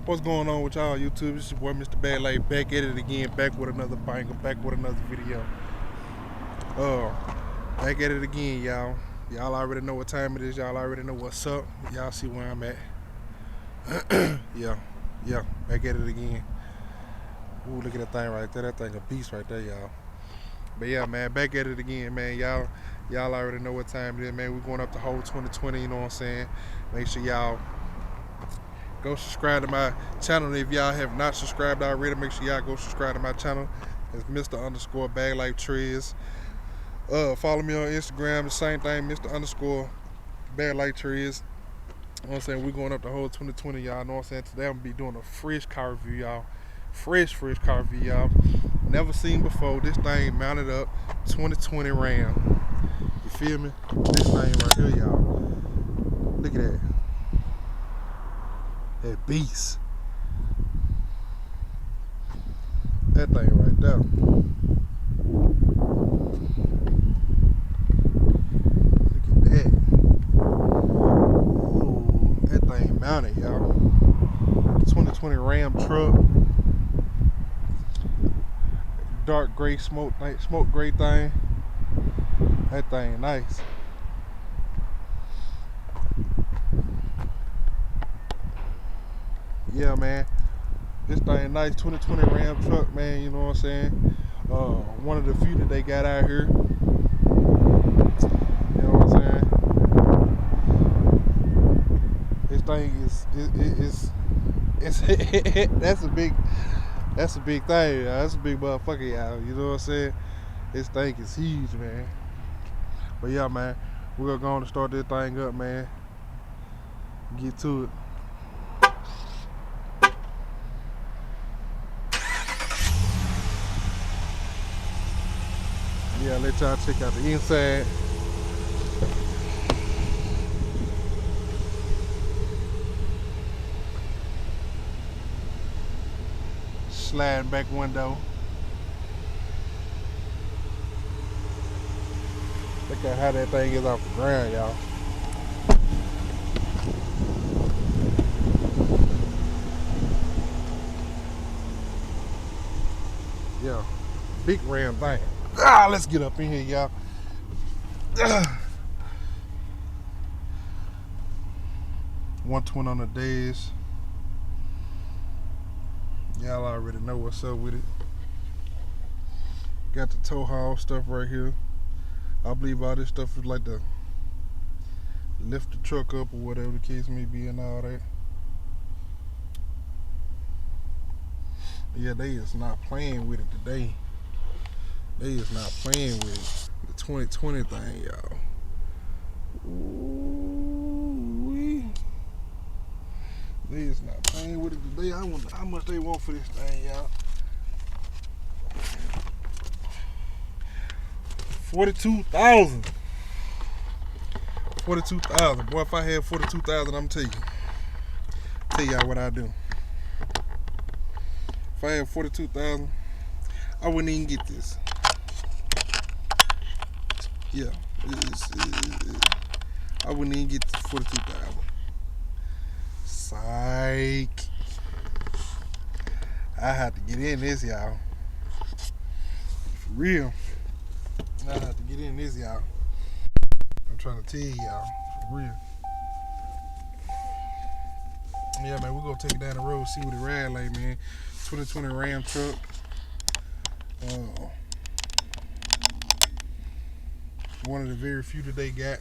What's going on with y'all YouTube? This is your boy Mr. Bad Light, back at it again, back with another banger, back with another video. Back at it again, y'all. Y'all already know what time it is, y'all already know what's up. Y'all see where I'm at. yeah, back at it again. Ooh, look at that thing right there. That thing a beast right there, y'all. But yeah, man, back at it again, man. Y'all already know what time it is, man. We're going up the whole 2020, you know what I'm saying? Make sure y'all go subscribe to my channel. If y'all have not subscribed already, make sure y'all go subscribe to my channel. It's Mr. Bag Life Trees. Follow me on Instagram, the same thing, Mr. Bag Life Trees. You know what I'm saying? We're going up the whole 2020, y'all. Know what I'm saying? Today I'm gonna be doing a fresh car review, y'all. Fresh car review, y'all. Never seen before. This thing mounted up 2020 Ram. You feel me? This thing right here, y'all. Look at that. That beast. That thing right there. Look at that. Ooh, that thing mounted, y'all. 2020 Ram truck. Dark gray smoke gray thing. That thing nice. Yeah, man, this thing nice. 2020 Ram truck, man. You know what I'm saying? One of the few that they got out here. You know what I'm saying? This thing is that's a big thing, y'all. That's a big motherfucker, y'all. You know what I'm saying? This thing is huge, man. But yeah, man, we're gonna go on and start this thing up, man. Get to it. Yeah, let y'all check out the inside. Sliding back window. Look at how that thing is off the ground, y'all. Yeah, big Ram thing. Let's get up in here, y'all. 120 on the days. Y'all already know what's up with it. Got the tow haul stuff right here. I believe all this stuff is like to lift the truck up or whatever the case may be and all that. Yeah, they is not playing with it today. They is not playing with it. The 2020 thing, y'all. Ooh-wee. They is not playing with it today. I wonder how much they want for this thing, y'all. 42,000. 42,000. Boy, if I had 42,000, I'm tell y'all what I do. If I had 42,000, I wouldn't even get this. Yeah, I wouldn't even get 42,000. Psych. I have to get in this, y'all. For real. I have to get in this, y'all. I'm trying to tell y'all. For real. Yeah, man, we're going to take it down the road, see what it ride like, man. 2020 Ram truck. One of the very few that they got.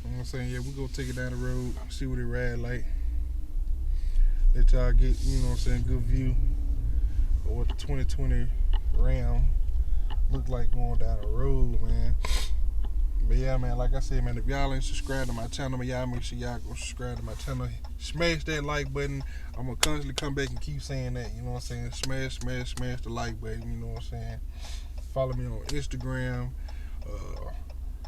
You know what I'm saying? Yeah, we're going to take it down the road, see what it ride like. Let y'all get, you know what I'm saying, good view of what the 2020 Ram look like going down the road, man. But yeah, man, like I said, man, if y'all ain't subscribed to my channel, man, y'all make sure y'all go subscribe to my channel. Smash that like button. I'm going to constantly come back and keep saying that, you know what I'm saying? Smash the like button, you know what I'm saying? Follow me on Instagram.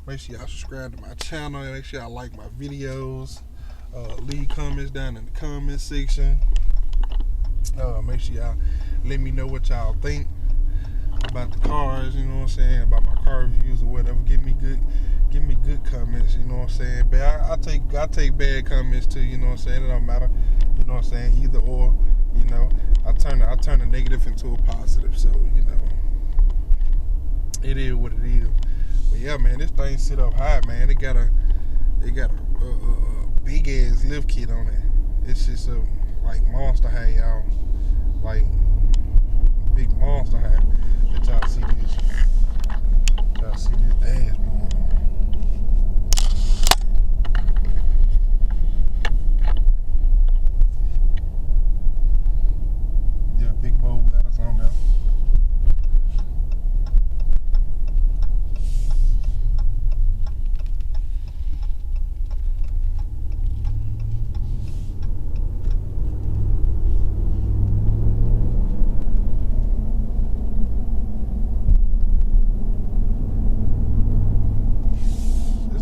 Make sure y'all subscribe to my channel. Make sure y'all like my videos. Leave comments down in the comment section. Make sure y'all let me know what y'all think about the cars, you know what I'm saying, about my car reviews or whatever. Give me good comments. You know what I'm saying? But I take bad comments too. You know what I'm saying? It don't matter. You know what I'm saying? Either or. You know, I turn a negative into a positive. So you know, it is what it is. But yeah, man, this thing sit up high, man. It got a big ass lift kit on it. It's just a like monster high, y'all. Like big monster high. Let y'all see this. Y'all see this dashboard. Yeah, big bold letters on there.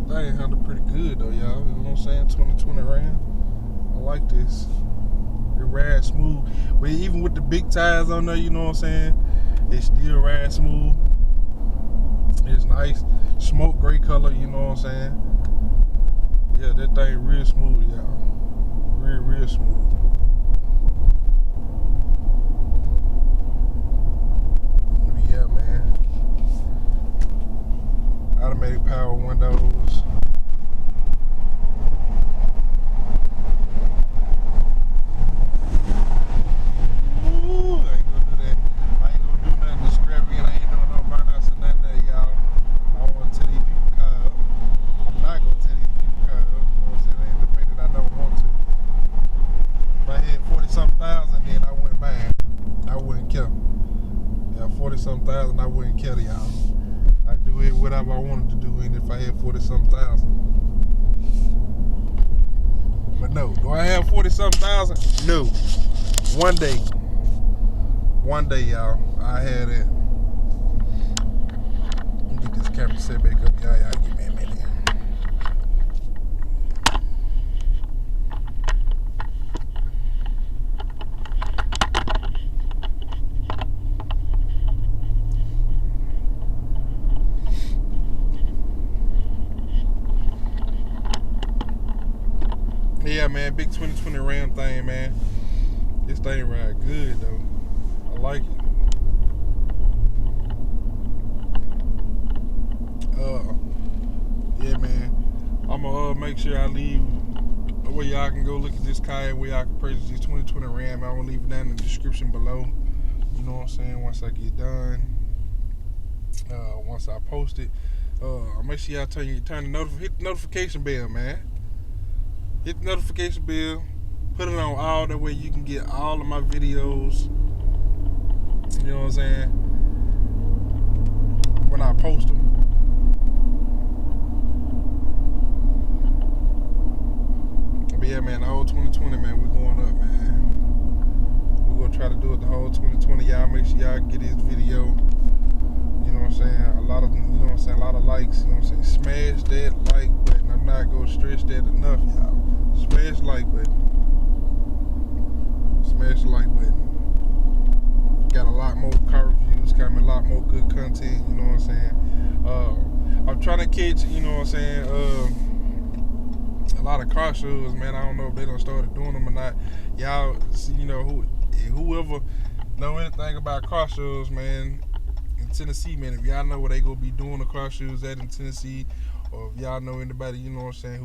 Thing handled pretty good though, y'all. You know what I'm saying? 2020 Ram. I like this. It rides smooth. But even with the big tires on there, you know what I'm saying? It still rides smooth. It's nice. Smoke gray color, you know what I'm saying? Yeah, that thing real smooth, y'all. Real smooth. Yeah, man. Automatic power windows. Ooh, I ain't gonna do that. I ain't gonna do nothing to scrappy, and I ain't doing no burnouts or nothing there, y'all. I don't want to tell these people car up. I'm not gonna tell these people car up. You know what I'm saying? It ain't the thing that I don't want to. If I had 40-something thousand, then I wouldn't mind. I wouldn't care. Yeah, 40-something thousand, I wouldn't care, y'all. I do it whatever I wanted to do, and if I had 40-something thousand. But no, do I have 40-something thousand? No. One day, y'all, I had it. Let me get this camera set back up, y'all. Y'all give me a minute. Yeah, man, big 2020 Ram thing, man. This thing ride good though. I like it. Yeah, man. I'ma make sure I leave where y'all can go look at this car and where y'all can purchase this 2020 Ram. I'm gonna leave it down in the description below. You know what I'm saying? Once I get done, once I post it, make sure y'all hit the notification bell, man. Hit the notification bell. Put it on all, that way you can get all of my videos. You know what I'm saying? When I post them. But yeah, man, the whole 2020, man, we going up, man. We're gonna try to do it the whole 2020. Y'all make sure y'all get this video. You know what I'm saying? A lot of likes. You know what I'm saying? Smash that like button. I'm not gonna stress that enough, y'all. Smash the like button. Smash the like button. Got a lot more car reviews coming, a lot more good content, you know what I'm saying? I'm trying to catch, you know what I'm saying, a lot of car shows, man. I don't know if they done started doing them or not. Y'all, you know, whoever know anything about car shows, man, in Tennessee, man, if y'all know where they gonna be doing the car shows at in Tennessee, or if y'all know anybody, you know what I'm saying,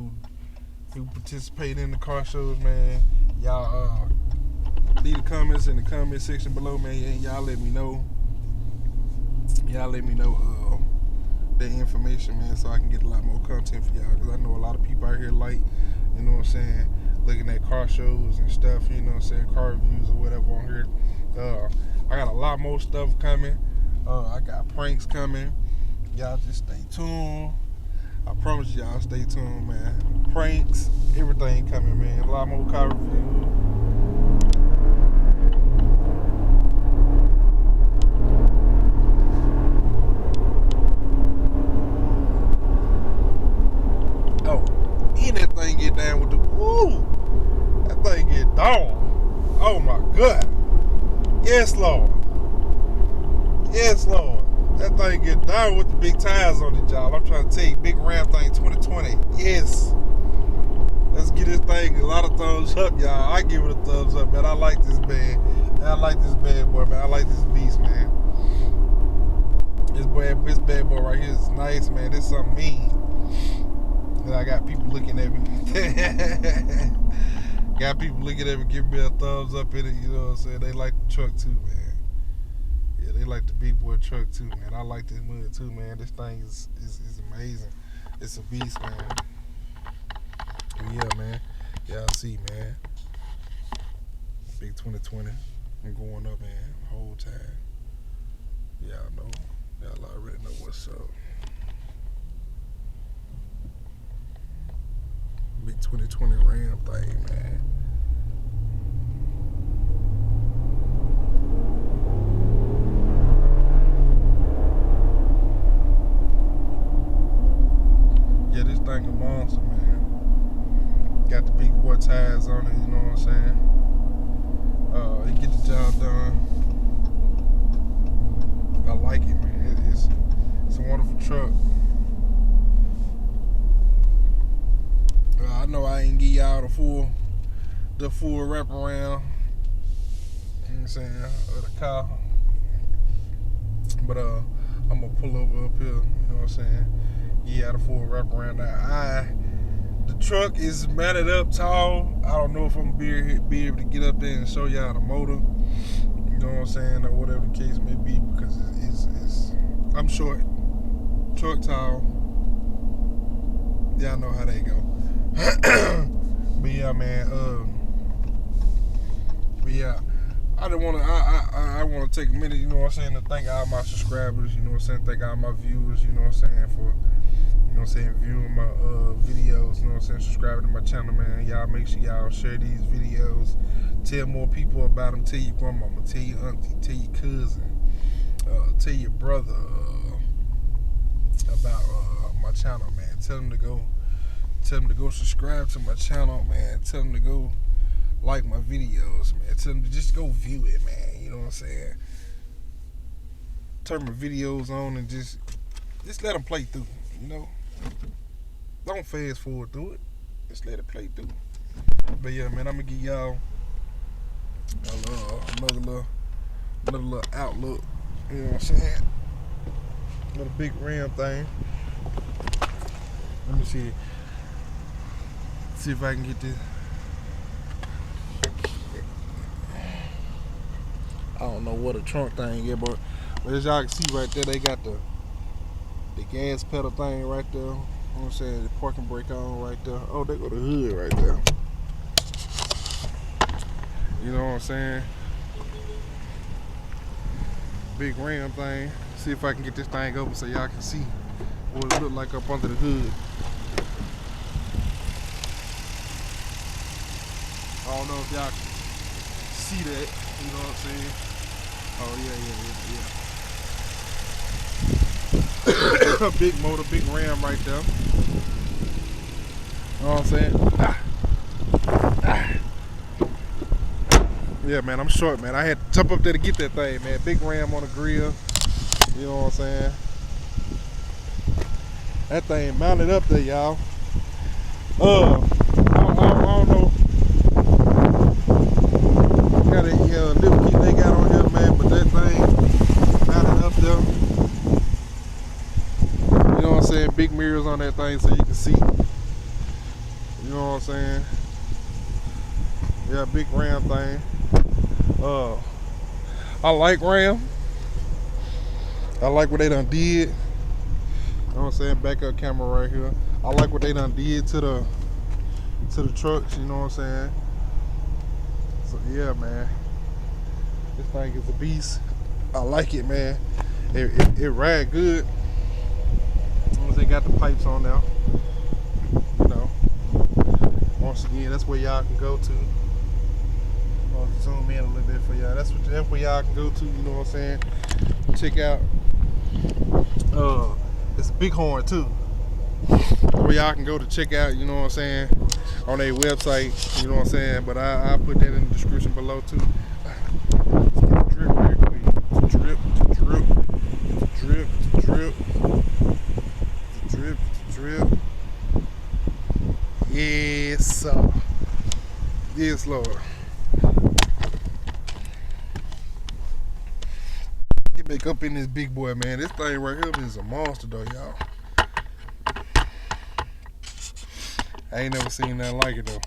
who participate in the car shows, man, y'all leave the comments in the comment section below, man. Y'all let me know. Y'all let me know that information, man, so I can get a lot more content for y'all. Because I know a lot of people out here like, you know what I'm saying, looking at car shows and stuff, you know what I'm saying, car reviews or whatever on here. I got a lot more stuff coming. I got pranks coming. Y'all just stay tuned. I promise y'all, stay tuned, man. Pranks, everything coming, man. A lot more car reviews. That thing get down with the that thing get down. Oh my God. Yes, Lord. Yes, Lord. That thing get down with the big tires on it, y'all. I'm trying to tell you, big Ram thing 2020. Yes. Let's get this thing a lot of thumbs up, y'all. I give it a thumbs up, man. I like this band. I like this bad boy, man. I like this beast, man. This bad boy right here is nice, man. This is something mean. And I got people looking at me. Got people looking at me, giving me a thumbs up in it, you know what I'm saying? They like the truck too, man. Yeah, they like the big boy truck too, man. I like this mud too, man. This thing is amazing. It's a beast, man. Yeah, man. Y'all see, man. Big 2020. I'm going up, man, the whole time. Y'all know. Y'all already know what's up. Big 2020 Ram thing, man. Yeah, this thing a monster, man. Got the big boy tires on it, you know what I'm saying? It get the job done. I like it, man. It's a wonderful truck. I know I ain't give y'all the full wraparound. You know what I'm saying? Of the car. But I'm gonna pull over up here, you know what I'm saying? Give y'all the full wraparound. Now the truck is mounted up tall. I don't know if I'm gonna be able to get up there and show y'all the motor. You know what I'm saying? Or whatever the case may be, because I'm short. Truck tall. Y'all know how they go. But yeah, man. But yeah, I want to take a minute, you know what I'm saying, to thank all my subscribers, you know what I'm saying, thank all my viewers, you know what I'm saying, for, you know what I'm saying, viewing my videos, you know what I'm saying, subscribing to my channel, man. Y'all make sure y'all share these videos, tell more people about them, tell your grandmama, tell your auntie, tell your cousin, tell your brother about my channel, man. Tell them to go subscribe to my channel, man. Tell them to go like my videos, man. Tell them to just go view it, man. You know what I'm saying? Turn my videos on and just let them play through, you know? Don't fast forward through it. Just let it play through. But yeah, man, I'm gonna give y'all another little outlook. You know what I'm saying? Another big Ram thing. Let me see if I can get this. I don't know what a trunk thing is, but as y'all can see right there, they got the gas pedal thing right there. You know what I'm saying? The parking brake on right there. Oh, they got the hood right there. You know what I'm saying? Big Ram thing. See if I can get this thing open so y'all can see what it look like up under the hood. I don't know if y'all can see that, you know what I'm saying? Oh yeah. Big motor, big Ram right there. You know what I'm saying? Yeah, man, I'm short, man. I had to jump up there to get that thing, man. Big Ram on the grill. You know what I'm saying? That thing mounted up there, y'all. I don't know. Got a little key they got on here, man, but that thing mounted up there. You know what I'm saying? Big mirrors on that thing so you can see. You know what I'm saying? Yeah, big Ram thing. I like Ram. I like what they done did. You know what I'm saying? Backup camera right here. I like what they done did to the trucks, you know what I'm saying? So yeah, man. This thing is a beast. I like it, man. It ride good. As long as they got the pipes on now. You know. Once again, that's where y'all can go to. I'll zoom in a little bit for y'all. That's where y'all can go to, you know what I'm saying? Check out. It's a Bighorn too. Where y'all can go to check out, you know what I'm saying, on their website, you know what I'm saying. But I'll put that in the description below too. Let's get a drip real quick. drip, drip, drip, drip, drip, drip. Yes, sir. Yes, Lord. Get back up in this big boy, man. This thing right here is a monster, though, y'all. I ain't never seen nothing like it, though.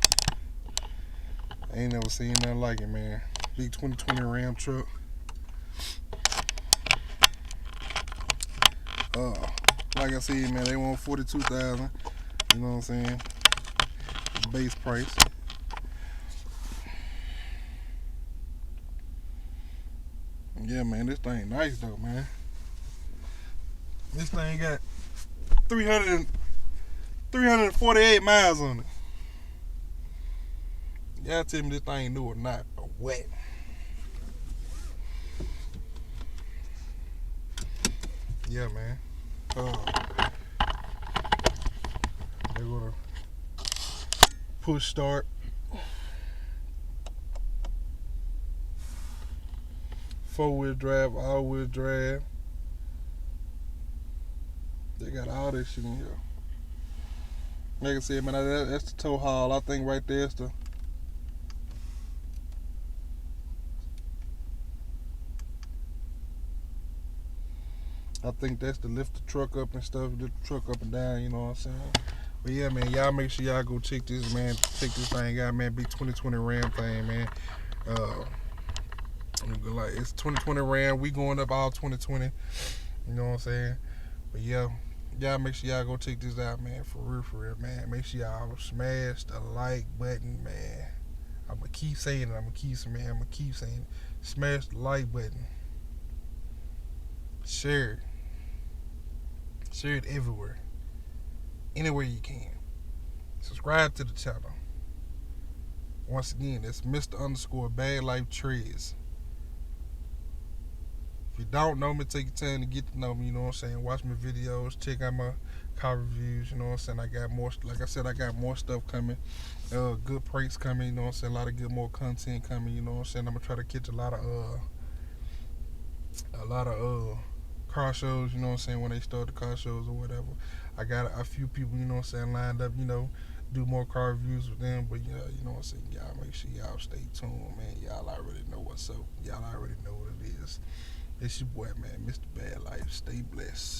I ain't never seen nothing like it, man. Big 2020 Ram truck. Like I said, man, they want 42,000. You know what I'm saying? Base price. Yeah, man, this thing nice though, man. This thing got 348 miles on it. Y'all tell me this thing new or not, but what? Yeah, man. They're gonna push start. Four-wheel drive, all-wheel drive. They got all this shit in here. Like I said, man, that's the tow haul. I think right there's the I think that's to lift the truck up and stuff, lift the truck up and down, you know what I'm saying? But yeah, man, y'all make sure y'all go check this, man. Check this thing out, man. Big 2020 Ram thing, man. Like it's 2020 Ram. We going up all 2020. You know what I'm saying? But yeah, y'all make sure y'all go check this out, man. For real, man. Make sure y'all smash the like button, man. I'ma keep saying it. I'ma keep saying it. Smash the like button. Share it. Share it everywhere. Anywhere you can. Subscribe to the channel. Once again, it's Mr. _ Bad Life Treads. If you don't know me, take your time to get to know me, you know what I'm saying? Watch my videos, check out my car reviews, you know what I'm saying? I got more, like I said, I got more stuff coming. Good pranks coming, you know what I'm saying? A lot of good more content coming, you know what I'm saying? I'm gonna try to catch a lot of car shows, you know what I'm saying, when they start the car shows or whatever. I got a few people, you know what I'm saying, lined up, you know, do more car reviews with them. But yeah, you know what I'm saying, y'all make sure y'all stay tuned, man. Y'all already know what's up. Y'all already know what it is. It's your boy, man, Mr. Bad Life. Stay blessed.